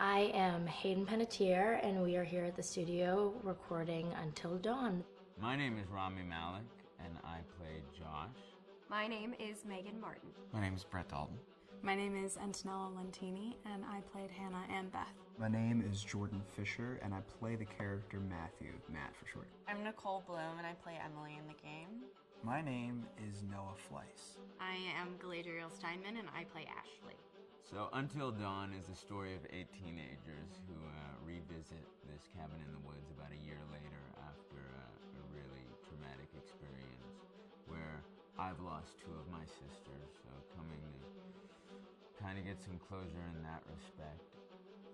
I am Hayden Panettiere, and we are here at the studio recording Until Dawn. My name is Rami Malek, and I play Josh. My name is Megan Martin. My name is Brett Dalton. My name is Antonella Lentini, and I played Hannah and Beth. My name is Jordan Fisher, and I play the character Matthew, Matt for short. I'm Nicole Bloom, and I play Emily in the game. My name is Noah Fleiss. I am Galadriel Steinman, and I play Ashley. So Until Dawn is the story of 8 teenagers who revisit this cabin in the woods about a year later after a really traumatic experience where I've lost 2 of my sisters, so coming to kind of get some closure in that respect.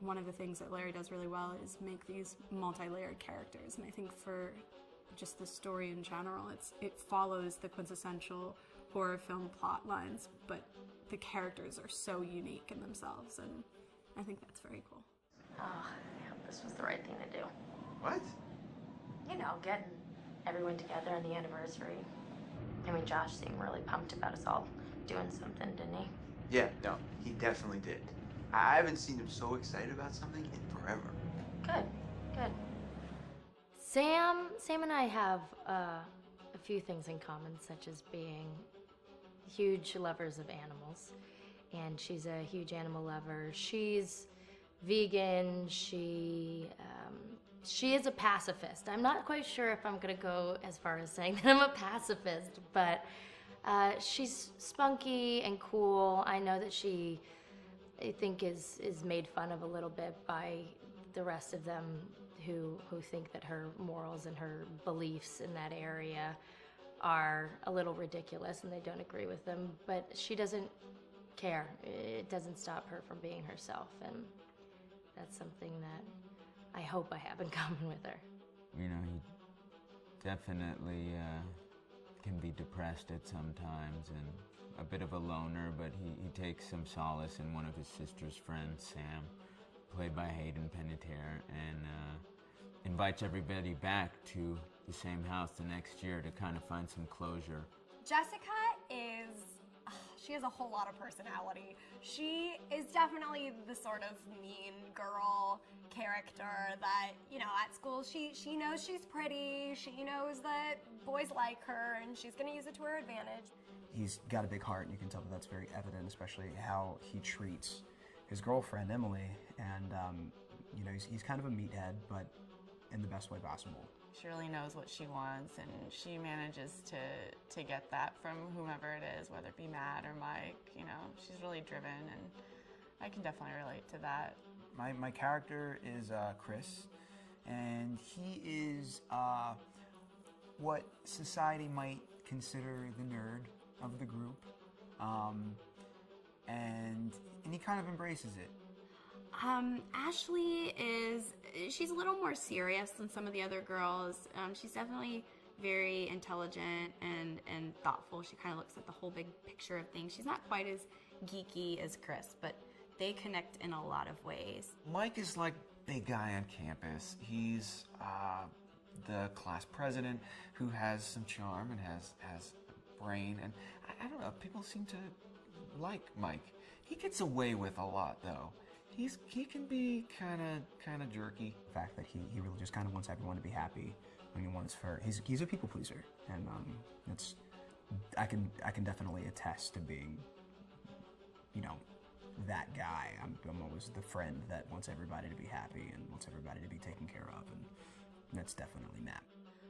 One of the things that Larry does really well is make these multi-layered characters, and I think for just the story in general, it follows the quintessential horror film plot lines, but the characters are so unique in themselves, and I think that's very cool. Oh, I hope this was the right thing to do. What? You know, getting everyone together on the anniversary. I mean, Josh seemed really pumped about us all doing something, didn't he? Yeah, no, he definitely did. I haven't seen him so excited about something in forever. Good, good. Sam and I have a few things in common, such as being huge lovers of animals, and she's a huge animal lover. She's vegan. She is a pacifist. I'm not quite sure if I'm gonna go as far as saying that I'm a pacifist, but she's spunky and cool. I know that she, I think, is made fun of a little bit by the rest of them who think that her morals and her beliefs in that area are a little ridiculous and they don't agree with them, but she doesn't care. It doesn't stop her from being herself, and that's something that I hope I have in common with her. You know, he definitely can be depressed at some times and a bit of a loner, but he takes some solace in one of his sister's friends, Sam, played by Hayden Panettiere, and invites everybody back to the same house the next year to kind of find some closure. Jessica she has a whole lot of personality. She is definitely the sort of mean girl character that, you know, at school she knows she's pretty, she knows that boys like her, and she's gonna use it to her advantage. He's got a big heart, and you can tell that that's very evident, especially how he treats his girlfriend, Emily, and, you know, he's kind of a meathead, but in the best way possible. She really knows what she wants, and she manages to get that from whomever it is, whether it be Matt or Mike. You know, she's really driven, and I can definitely relate to that. My character is Chris, and he is what society might consider the nerd of the group, and he kind of embraces it. Ashley she's a little more serious than some of the other girls. She's definitely very intelligent and thoughtful. She kind of looks at the whole big picture of things. She's not quite as geeky as Chris, but they connect in a lot of ways. Mike is like big guy on campus. He's the class president who has some charm and has a brain, and I don't know, people seem to like Mike. He gets away with a lot, though. He can be kind of jerky. The fact that he really just kind of wants everyone to be happy. I mean, he's a people pleaser, and I can definitely attest to being, you know, that guy. I'm always the friend that wants everybody to be happy and wants everybody to be taken care of, and that's definitely Matt.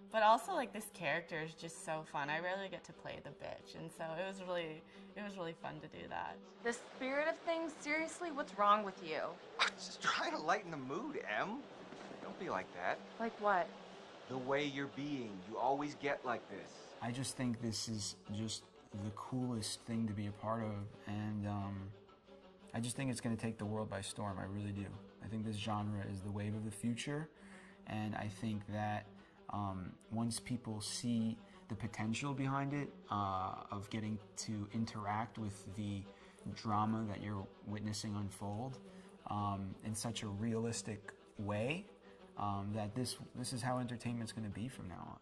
But also, like, this character is just so fun. I rarely get to play the bitch, and so it was really fun to do that. The spirit of things, seriously, what's wrong with you? I'm just trying to lighten the mood, Em. Don't be like that. Like what? The way you're being. You always get like this. I just think this is just the coolest thing to be a part of, and I just think it's going to take the world by storm. I really do. I think this genre is the wave of the future, and I think that once people see the potential behind it, of getting to interact with the drama that you're witnessing unfold in such a realistic way, that this is how entertainment's going to be from now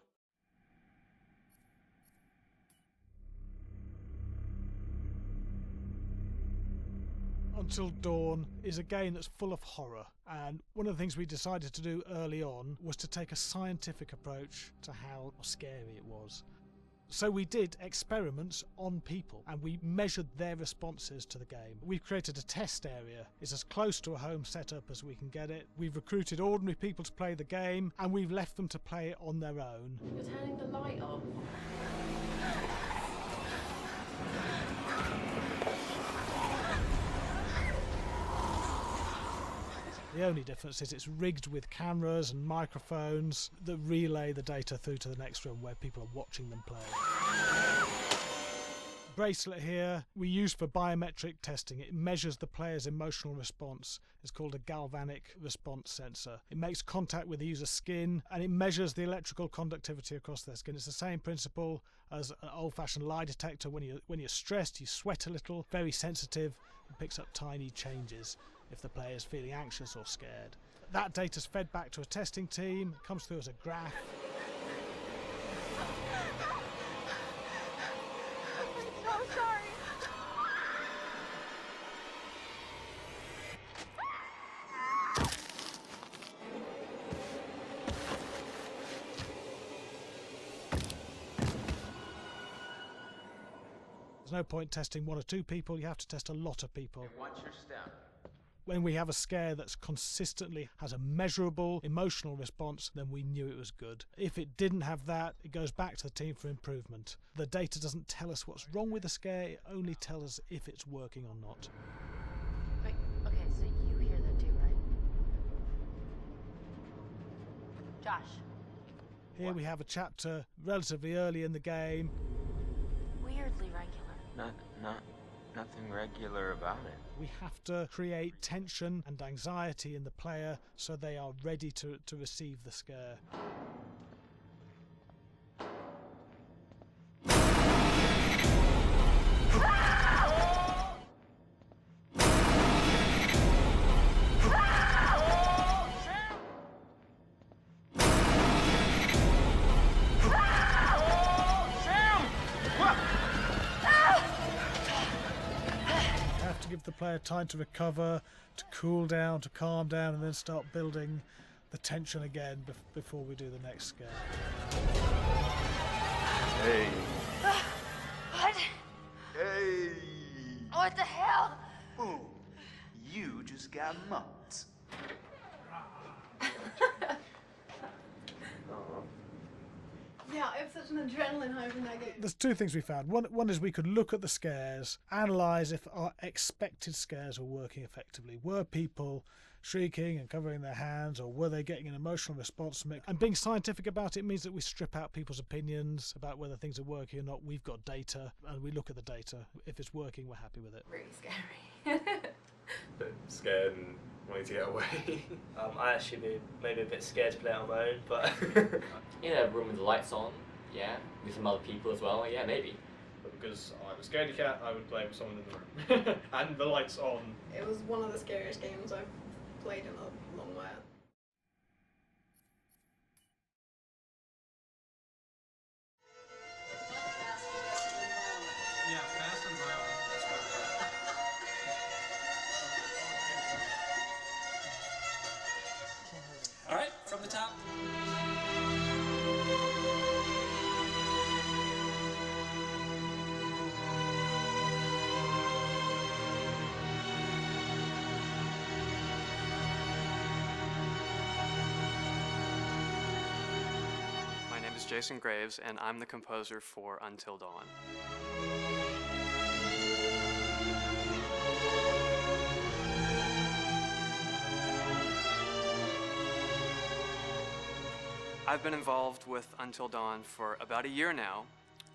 on. Until Dawn is a game that's full of horror, and one of the things we decided to do early on was to take a scientific approach to how scary it was. So we did experiments on people and we measured their responses to the game. We've created a test area. It's as close to a home setup as we can get it. We've recruited ordinary people to play the game and we've left them to play it on their own. You're turning the light off. The only difference is it's rigged with cameras and microphones that relay the data through to the next room where people are watching them play. Bracelet here we use for biometric testing. It measures the player's emotional response. It's called a galvanic response sensor. It makes contact with the user's skin and it measures the electrical conductivity across their skin. It's the same principle as an old-fashioned lie detector. When you're stressed, you sweat a little, very sensitive, and picks up tiny changes if the player is feeling anxious or scared. That data's fed back to a testing team, it comes through as a graph. I'm so sorry. There's no point testing one or two people, you have to test a lot of people. And what's your step? When we have a scare that's consistently has a measurable emotional response, then we knew it was good. If it didn't have that, it goes back to the team for improvement. The data doesn't tell us what's wrong with the scare, it only tells us if it's working or not. Wait, okay, so you hear that too, right? Josh. Here we have a chapter relatively early in the game. Weirdly regular. Nothing regular about it. We have to create tension and anxiety in the player so they are ready to receive the scare. Give the player time to recover, to cool down, to calm down, and then start building the tension again before we do the next scare. Hey. What? Hey. What the hell? Ooh, you just got mugged. Yeah, I have such an adrenaline high from that game. There's two things we found. One is we could look at the scares, analyse if our expected scares were working effectively. Were people shrieking and covering their hands, or were they getting an emotional response from it? And being scientific about it means that we strip out people's opinions about whether things are working or not. We've got data, and we look at the data. If it's working, we're happy with it. Really scary. Bit scared and wanting to get away. I actually be maybe a bit scared to play on my own, but in a room with the lights on, yeah, with some other people as well, yeah, maybe. But because I'm a scaredy cat, I would play with someone in the room. And the lights on. It was one of the scariest games I've played in a long while. Yeah, fast and violent. All right, from the top. My name is Jason Graves, and I'm the composer for Until Dawn. I've been involved with Until Dawn for about a year now.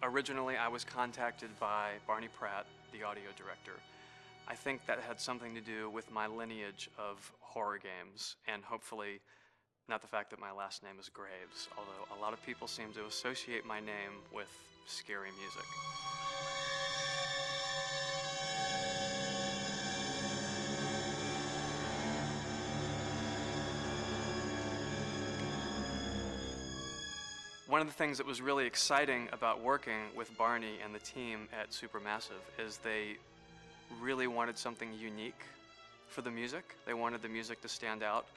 Originally, I was contacted by Barney Pratt, the audio director. I think that had something to do with my lineage of horror games, and hopefully not the fact that my last name is Graves, although a lot of people seem to associate my name with scary music. One of the things that was really exciting about working with Barney and the team at Supermassive is they really wanted something unique for the music. They wanted the music to stand out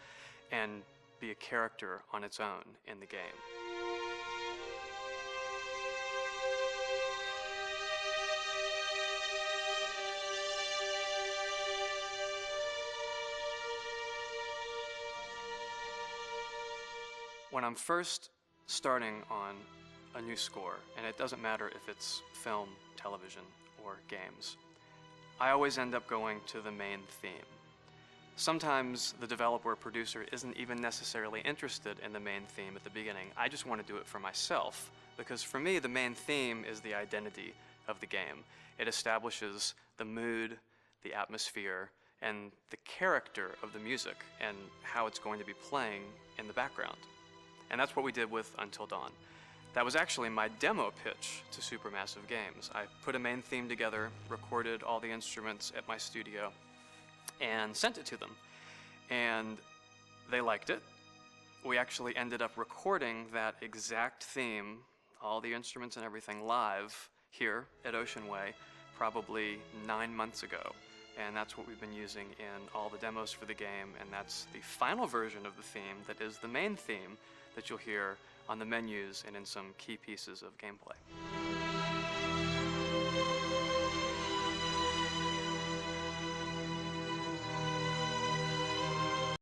and be a character on its own in the game. When I'm first starting on a new score, and it doesn't matter if it's film, television, or games, I always end up going to the main theme. Sometimes the developer or producer isn't even necessarily interested in the main theme at the beginning. I just want to do it for myself, because for me, the main theme is the identity of the game. It establishes the mood, the atmosphere, and the character of the music, and how it's going to be playing in the background. And that's what we did with Until Dawn. That was actually my demo pitch to Supermassive Games. I put a main theme together, recorded all the instruments at my studio, and sent it to them. And they liked it. We actually ended up recording that exact theme, all the instruments and everything, live here at Ocean Way probably 9 months ago. And that's what we've been using in all the demos for the game, and that's the final version of the theme that is the main theme that you'll hear on the menus and in some key pieces of gameplay.